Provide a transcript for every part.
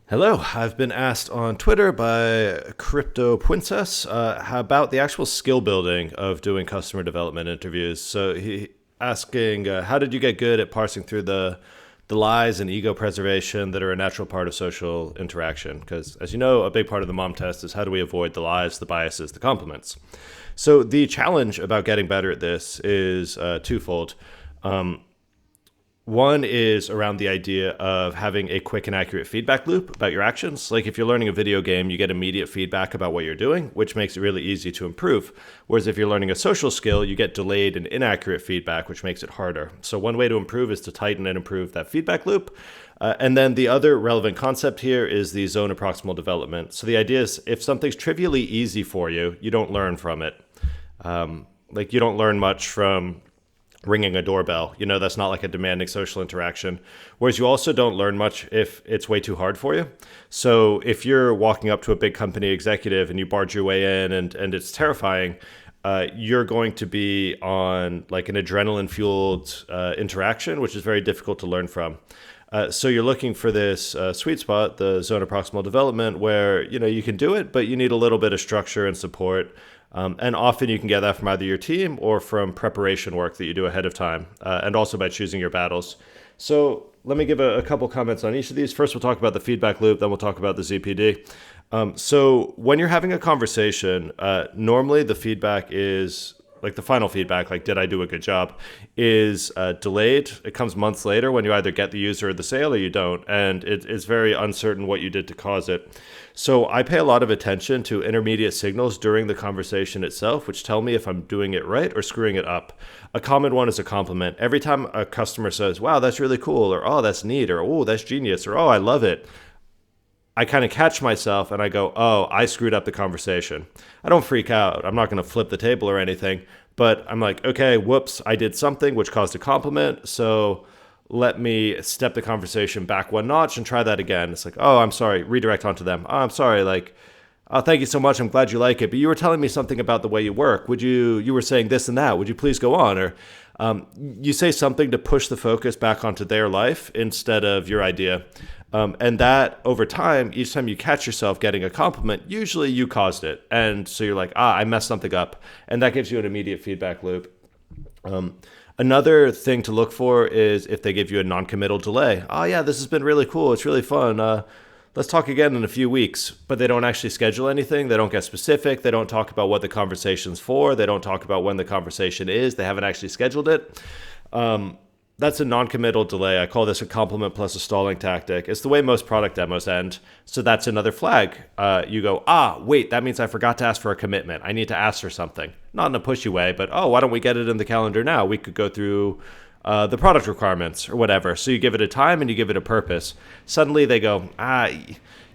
Hello, I've been asked on Twitter by Crypto Princess about the actual skill building of doing customer development interviews. So he asking, how did you get good at parsing through the lies and ego preservation that are a natural part of social interaction? Because as you know, a big part of the mom test is how do we avoid the lies, the biases, the compliments. So the challenge about getting better at this is twofold. One is around the idea of having a quick and accurate feedback loop about your actions. Like if you're learning a video game, you get immediate feedback about what you're doing, which makes it really easy to improve. Whereas if you're learning a social skill, you get delayed and inaccurate feedback, which makes it harder. So one way to improve is to tighten and improve that feedback loop. And then the other relevant concept here is the zone of proximal development. So the idea is if something's trivially easy for you, you don't learn from it. Like you don't learn much from ringing a doorbell. That's not like a demanding social interaction. Whereas you also don't learn much if it's way too hard for you. So if you're walking up to a big company executive and you barge your way in and it's terrifying, you're going to be on like an adrenaline fueled interaction, which is very difficult to learn from. So you're looking for this sweet spot, the zone of proximal development, where you can do it, but you need a little bit of structure and support. And often you can get that from either your team or from preparation work that you do ahead of time, and also by choosing your battles. So let me give a couple comments on each of these. First, we'll talk about the feedback loop, then we'll talk about the ZPD. So when you're having a conversation, normally the feedback is like the final feedback, like did I do a good job, is delayed. It comes months later when you either get the user or the sale or you don't. And it's very uncertain what you did to cause it. So I pay a lot of attention to intermediate signals during the conversation itself, which tell me if I'm doing it right or screwing it up. A common one is a compliment. Every time a customer says, wow, that's really cool, or oh, that's neat, or oh, that's genius, or oh, I love it, I kind of catch myself and I go, oh, I screwed up the conversation. I don't freak out. I'm not going to flip the table or anything, but I'm like, okay, whoops, I did something which caused a compliment. So let me step the conversation back one notch and try that again. It's like, oh, I'm sorry, redirect onto them. Oh, I'm sorry, like, oh, thank you so much. I'm glad you like it. But you were telling me something about the way you work. You were saying this and that. Would you please go on? Or you say something to push the focus back onto their life instead of your idea. And that over time, each time you catch yourself getting a compliment, usually you caused it. And so you're like, I messed something up. And that gives you an immediate feedback loop. Another thing to look for is if they give you a non-committal delay. Oh yeah, this has been really cool. It's really fun. Let's talk again in a few weeks. But they don't actually schedule anything. They don't get specific. They don't talk about what the conversation's for. They don't talk about when the conversation is. They haven't actually scheduled it. That's a non-committal delay. I call this a compliment plus a stalling tactic. It's the way most product demos end. So that's another flag. You go, wait, that means I forgot to ask for a commitment. I need to ask for something. Not in a pushy way, but why don't we get it in the calendar now? We could go through the product requirements or whatever. So you give it a time and you give it a purpose. Suddenly they go,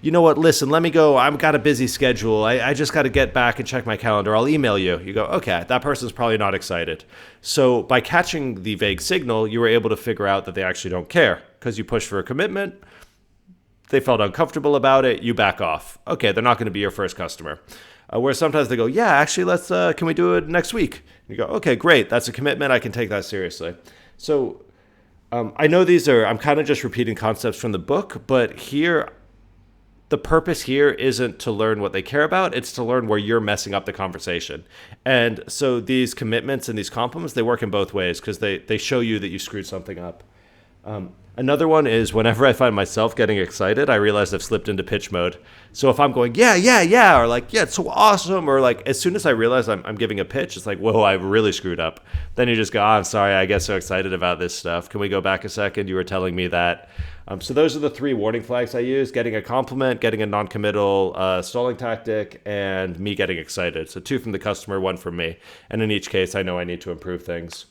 you know what, listen, let me go. I've got a busy schedule. I just got to get back and check my calendar. I'll email you. You go, okay, that person's probably not excited. So by catching the vague signal, you were able to figure out that they actually don't care because you push for a commitment. They felt uncomfortable about it. You back off. Okay, they're not going to be your first customer. Where sometimes they go, yeah, actually, can we do it next week? You go, okay, great. That's a commitment. I can take that seriously. So I know I'm kind of just repeating concepts from the book, but here, the purpose here isn't to learn what they care about. It's to learn where you're messing up the conversation. And so these commitments and these compliments, they work in both ways because they show you that you screwed something up. Another one is whenever I find myself getting excited, I realize I've slipped into pitch mode. So if I'm going, yeah, or like, yeah, it's so awesome, or like as soon as I realize I'm giving a pitch, it's like, whoa, I really screwed up. Then you just go, I'm sorry, I get so excited about this stuff. Can we go back a second? You were telling me that. So those are the three warning flags I use: getting a compliment, getting a non-committal stalling tactic, and me getting excited. So 2 from the customer, 1 from me. And in each case, I know I need to improve things.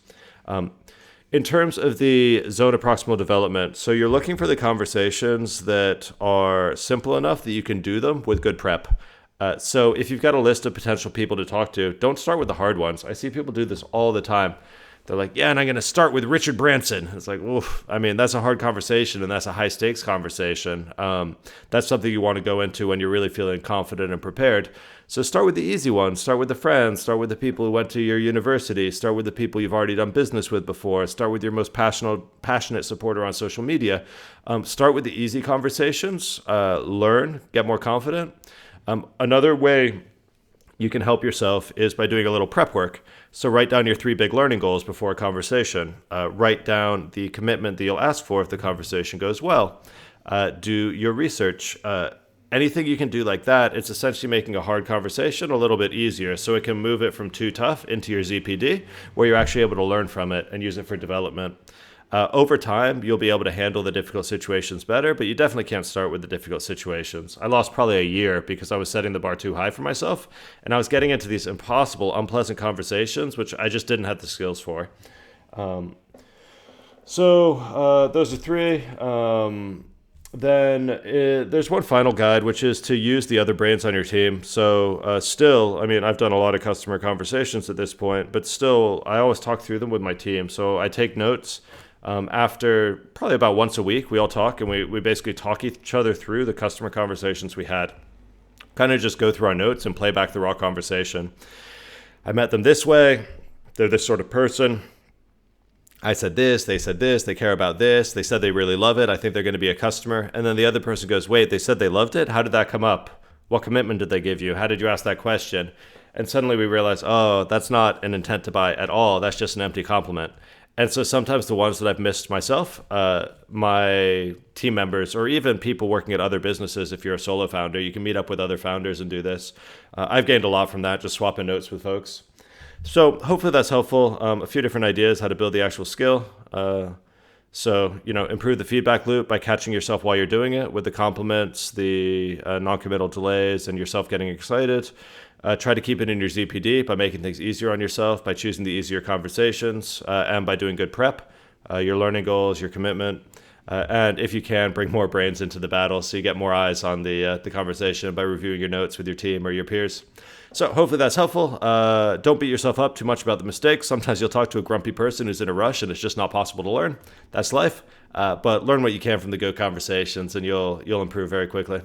In terms of the zone of proximal development, so you're looking for the conversations that are simple enough that you can do them with good prep. So if you've got a list of potential people to talk to, don't start with the hard ones. I see people do this all the time. They're like, yeah, and I'm going to start with Richard Branson. It's like, oof. I mean, that's a hard conversation and that's a high stakes conversation. That's something you want to go into when you're really feeling confident and prepared. So start with the easy ones. Start with the friends. Start with the people who went to your university. Start with the people you've already done business with before. Start with your most passionate supporter on social media. Start with the easy conversations. Learn, get more confident. Another way you can help yourself is by doing a little prep work. So write down your 3 big learning goals before a conversation. Write down the commitment that you'll ask for if the conversation goes well. Do your research. Anything you can do like that, it's essentially making a hard conversation a little bit easier. So it can move it from too tough into your ZPD, where you're actually able to learn from it and use it for development. Over time, you'll be able to handle the difficult situations better, but you definitely can't start with the difficult situations. I lost probably a year because I was setting the bar too high for myself, and I was getting into these impossible, unpleasant conversations, which I just didn't have the skills for. So those are 3. Then there's one final guide, which is to use the other brains on your team. So still, I mean, I've done a lot of customer conversations at this point, but still, I always talk through them with my team. So I take notes. After probably about once a week, we all talk, and we basically talk each other through the customer conversations we had. Kind of just go through our notes and play back the raw conversation. I met them this way. They're this sort of person. I said this, they care about this, they said they really love it, I think they're going to be a customer. And then the other person goes, wait, they said they loved it? How did that come up? What commitment did they give you? How did you ask that question? And suddenly we realize, oh, that's not an intent to buy at all. That's just an empty compliment. And so sometimes the ones that I've missed myself, my team members, or even people working at other businesses, if you're a solo founder, you can meet up with other founders and do this. I've gained a lot from that, just swapping notes with folks. So hopefully that's helpful. A few different ideas how to build the actual skill. So, improve the feedback loop by catching yourself while you're doing it with the compliments, the non-committal delays, and yourself getting excited. Try to keep it in your ZPD by making things easier on yourself, by choosing the easier conversations, and by doing good prep, your learning goals, your commitment. And if you can, bring more brains into the battle so you get more eyes on the conversation by reviewing your notes with your team or your peers. So hopefully that's helpful. Don't beat yourself up too much about the mistakes. Sometimes you'll talk to a grumpy person who's in a rush and it's just not possible to learn. That's life. But learn what you can from the good conversations and you'll improve very quickly.